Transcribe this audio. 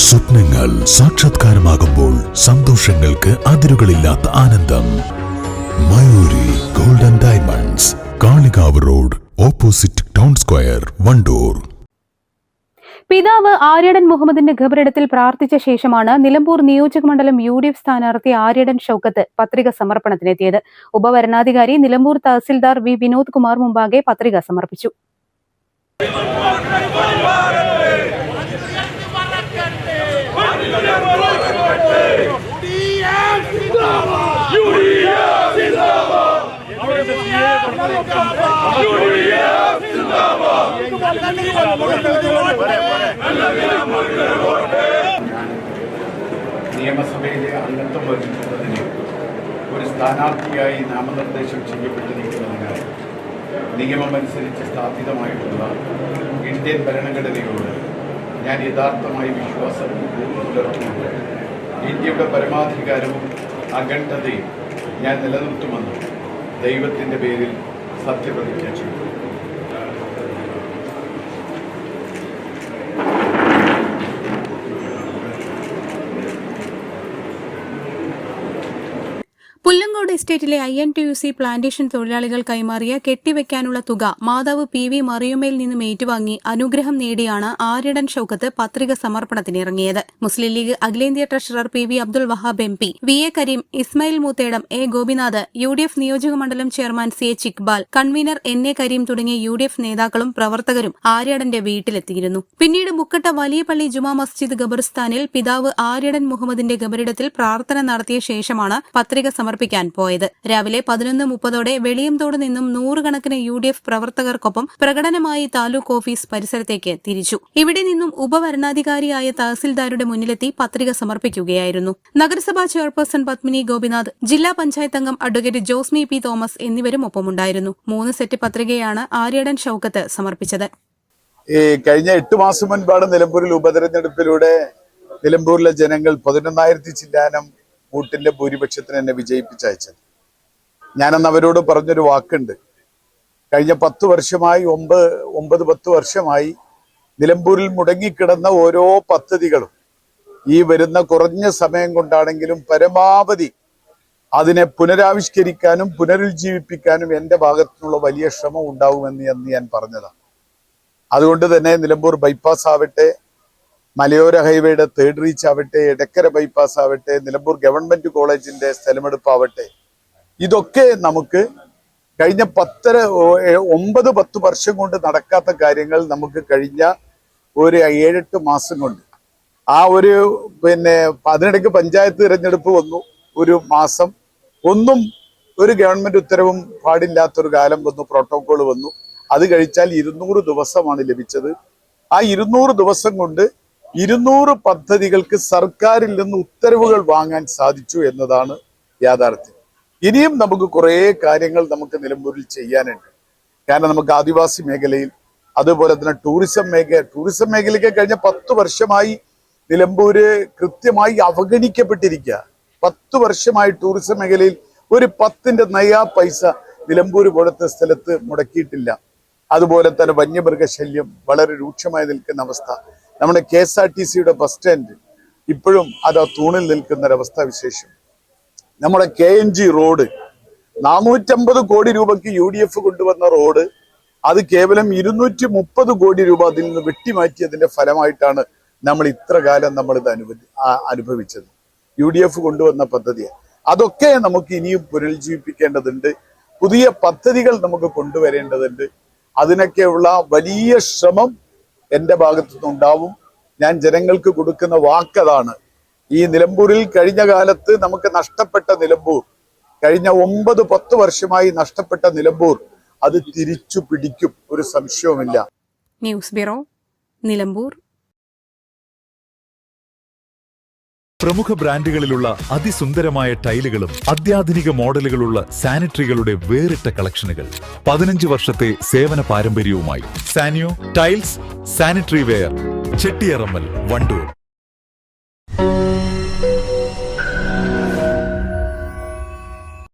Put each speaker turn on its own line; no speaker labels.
സ്വപ്നങ്ങൾ സാക്ഷാത്കാരമാകുമ്പോൾ സന്തോഷങ്ങൾക്ക് അതിരുകളില്ലാത്ത ആനന്ദം. Mayuri golden diamonds, Kalikavu road, opposite town square, Wandoor.
പിതാവ് ആര്യടൻ മുഹമ്മദിന്റെ ഖബറിടത്തിൽ പ്രാർത്ഥിച്ച ശേഷമാണ് നിലമ്പൂർ നിയോജകമണ്ഡലം UDF സ്ഥാനാർത്ഥി ആര്യടൻ ഷൗക്കത്ത് പത്രിക സമർപ്പണത്തിനെത്തിയത്. ഉപവരണാധികാരി നിലമ്പൂർ തഹസിൽദാർ വി വിനോദ് കുമാർ മുമ്പാകെ പത്രിക സമർപ്പിച്ചു.
നിയമസഭയിലെ അംഗത്വം വഹിക്കുന്നതിന് ഒരു സ്ഥാനാർത്ഥിയായി നാമനിർദ്ദേശം ചെയ്യപ്പെട്ടിരിക്കുന്നതിനാൽ നിയമമനുസരിച്ച് സ്ഥാപിതമായിട്ടുള്ള ഇന്ത്യൻ ഭരണഘടനയോട് ഞാൻ യഥാർത്ഥമായി വിശ്വാസം പുലർത്തുന്നുണ്ട്. ഇന്ത്യയുടെ പരമാധികാരവും അഖണ്ഡതയും ഞാൻ നിലനിർത്തുമെന്നും ദൈവത്തിൻ്റെ പേരിൽ സത്യപ്രതിജ്ഞ ചെയ്തു.
പുല്ലങ്കോട് എസ്റ്റേറ്റിലെ INTUC പ്ലാന്റേഷൻ തൊഴിലാളികൾ കൈമാറിയ കെട്ടിവെക്കാനുള്ള തുക മാതാവ് PV മറിയുമേൽ നിന്നും ഏറ്റുവാങ്ങി അനുഗ്രഹം നേടിയാണ് ആര്യടൻ ഷൗക്കത്ത് പത്രിക സമർപ്പണത്തിനിറങ്ങിയത്. മുസ്ലിം ലീഗ് അഖിലേന്ത്യാ treasurer PV Abdul Wahab MP, VA Karim, Ismail Moothedam, A Gopinath, UDF നിയോജകമണ്ഡലം chairman CH Iqbal, convener NA Karim തുടങ്ങിയ UDF നേതാക്കളും പ്രവർത്തകരും ആര്യടന്റെ വീട്ടിലെത്തിയിരുന്നു. പിന്നീട് മുക്കട്ട വലിയ പള്ളി ജുമാ മസ്ജിദ് ഖബർസ്ഥാനിൽ പിതാവ് ആര്യടൻ മുഹമ്മദിന്റെ ഖബറിടത്തിൽ പ്രാർത്ഥന നടത്തിയ ശേഷമാണ് പത്രിക സമർപ്പിക്കാൻ പോയത്. രാവിലെ 11:30 വെളിയംതോട് നിന്നും 100 കണക്കിന് UDF പ്രവർത്തകർക്കൊപ്പം പ്രകടനമായി താലൂക്ക് ഓഫീസ് പരിസരത്തേക്ക് തിരിച്ചു. ഇവിടെ നിന്നും ഉപവരണാധികാരിയായ തഹസിൽദാരുടെ മുന്നിലെത്തി പത്രിക സമർപ്പിക്കുകയായിരുന്നു. നഗരസഭാ ചെയർപേഴ്സൺ പത്മിനി ഗോപിനാഥ്, ജില്ലാ പഞ്ചായത്ത് അംഗം അഡ്വക്കേറ്റ് ജോസ്മി P തോമസ് എന്നിവരും ഒപ്പമുണ്ടായിരുന്നു. 3 സെറ്റ് പത്രികയാണ് ആര്യടൻ ഷൗക്കത്ത് സമർപ്പിച്ചത്.
കഴിഞ്ഞ 8 മാസം മുൻപാണ് നിലമ്പൂരിൽ ഉപതെരഞ്ഞെടുപ്പിലൂടെ നിലമ്പൂരിലെ ജനങ്ങൾ 11,000 ചില്ലാനം വോട്ടിന്റെ ഭൂരിപക്ഷത്തിന് എന്നെ വിജയിപ്പിച്ചയച്ചത്. ഞാനന്ന് അവരോട് പറഞ്ഞൊരു വാക്കുണ്ട്. കഴിഞ്ഞ 10 വർഷമായി 9-10 വർഷമായി നിലമ്പൂരിൽ മുടങ്ങിക്കിടന്ന ഓരോ പദ്ധതികളും ഈ വരുന്ന കുറഞ്ഞ സമയം കൊണ്ടാണെങ്കിലും പരമാവധി അതിനെ പുനരാവിഷ്കരിക്കാനും പുനരുജ്ജീവിപ്പിക്കാനും എന്റെ ഭാഗത്തുനിന്നുള്ള വലിയ ശ്രമം ഉണ്ടാവുമെന്ന് ഞാൻ പറഞ്ഞതാണ്. അതുകൊണ്ട് തന്നെ നിലമ്പൂർ ബൈപ്പാസ് ആവട്ടെ, മലയോര ഹൈവേയുടെ 3rd റീച്ച് ആവട്ടെ, എടക്കര ബൈപ്പാസ് ആവട്ടെ, നിലമ്പൂർ ഗവൺമെന്റ് കോളേജിന്റെ സ്ഥലമെടുപ്പാവട്ടെ, ഇതൊക്കെ നമുക്ക് കഴിഞ്ഞ 9-10 വർഷം കൊണ്ട് നടക്കാത്ത കാര്യങ്ങൾ നമുക്ക് കഴിഞ്ഞ ഒരു 7-8 മാസം കൊണ്ട് അതിനിടയ്ക്ക് പഞ്ചായത്ത് തിരഞ്ഞെടുപ്പ് വന്നു. ഒരു മാസം ഒന്നും ഒരു ഗവൺമെന്റ് ഉത്തരവും പാടില്ലാത്തൊരു കാലം വന്നു, പ്രോട്ടോകോൾ വന്നു. അത് കഴിച്ചാൽ 200 ദിവസമാണ് ലഭിച്ചത്. ആ 200 ദിവസം കൊണ്ട് 200 പദ്ധതികൾക്ക് സർക്കാരിൽ നിന്ന് ഉത്തരവുകൾ വാങ്ങാൻ സാധിച്ചു എന്നതാണ് യാഥാർത്ഥ്യം. ഇനിയും നമുക്ക് കുറേ കാര്യങ്ങൾ നമുക്ക് നിലമ്പൂരിൽ ചെയ്യാനുണ്ട്. കാരണം നമുക്ക് ആദിവാസി മേഖലയിൽ, അതുപോലെ തന്നെ ടൂറിസം മേഖലയ്ക്ക് കഴിഞ്ഞ 10 വർഷമായി നിലമ്പൂര് കൃത്യമായി അവഗണിക്കപ്പെട്ടിരിക്കുക. 10 വർഷമായി ടൂറിസം മേഖലയിൽ ഒരു 10ന്റെ നയാ പൈസ നിലമ്പൂര് പോലത്തെ സ്ഥലത്ത് മുടക്കിയിട്ടില്ല. അതുപോലെ തന്നെ വന്യമൃഗശല്യം വളരെ രൂക്ഷമായി നിൽക്കുന്ന അവസ്ഥ. നമ്മുടെ KSRTCയുടെ ബസ് സ്റ്റാൻഡ് ഇപ്പോഴും അത് ആ തൂണിൽ നിൽക്കുന്നൊരവസ്ഥ വിശേഷം. നമ്മുടെ KNG റോഡ് 450 കോടി രൂപയ്ക്ക് UDF കൊണ്ടുവന്ന റോഡ്, അത് കേവലം 230 കോടി രൂപ അതിൽ നിന്ന് വെട്ടിമാറ്റിയതിന്റെ ഫലമായിട്ടാണ് നമ്മൾ ഇത്ര കാലം നമ്മളിത് അനുഭവിച്ചത്. UDF കൊണ്ടുവന്ന പദ്ധതിയാണ്. അതൊക്കെ നമുക്ക് ഇനിയും പുനരുജ്ജീവിപ്പിക്കേണ്ടതുണ്ട്. പുതിയ പദ്ധതികൾ നമുക്ക് കൊണ്ടുവരേണ്ടതുണ്ട്. അതിനൊക്കെയുള്ള വലിയ ശ്രമം എന്റെ ഭാഗത്തുനിന്നുണ്ടാവും. ഞാൻ ജനങ്ങൾക്ക് കൊടുക്കുന്ന വാക്കതാണ്. ഈ നിലമ്പൂരിൽ കഴിഞ്ഞ കാലത്ത് നമുക്ക് നഷ്ടപ്പെട്ട നിലമ്പൂർ, കഴിഞ്ഞ 9-10 വർഷമായി നഷ്ടപ്പെട്ട നിലമ്പൂർ, അത് തിരിച്ചു പിടിക്കും, ഒരു സംശയവുമില്ല.
News bureau, Nilambur.
പ്രമുഖ ബ്രാൻഡുകളിലുള്ള അതിസുന്ദരമായ ടൈലുകളും അത്യാധുനിക മോഡലുകളുള്ള സാനിറ്ററികളുടെ വേറിട്ട കളക്ഷനുകൾ. 15 വർഷത്തെ സേവന പാരമ്പര്യവുമായി Saniyo tiles, sanitary ware, Chettiyarammal, Wandoor.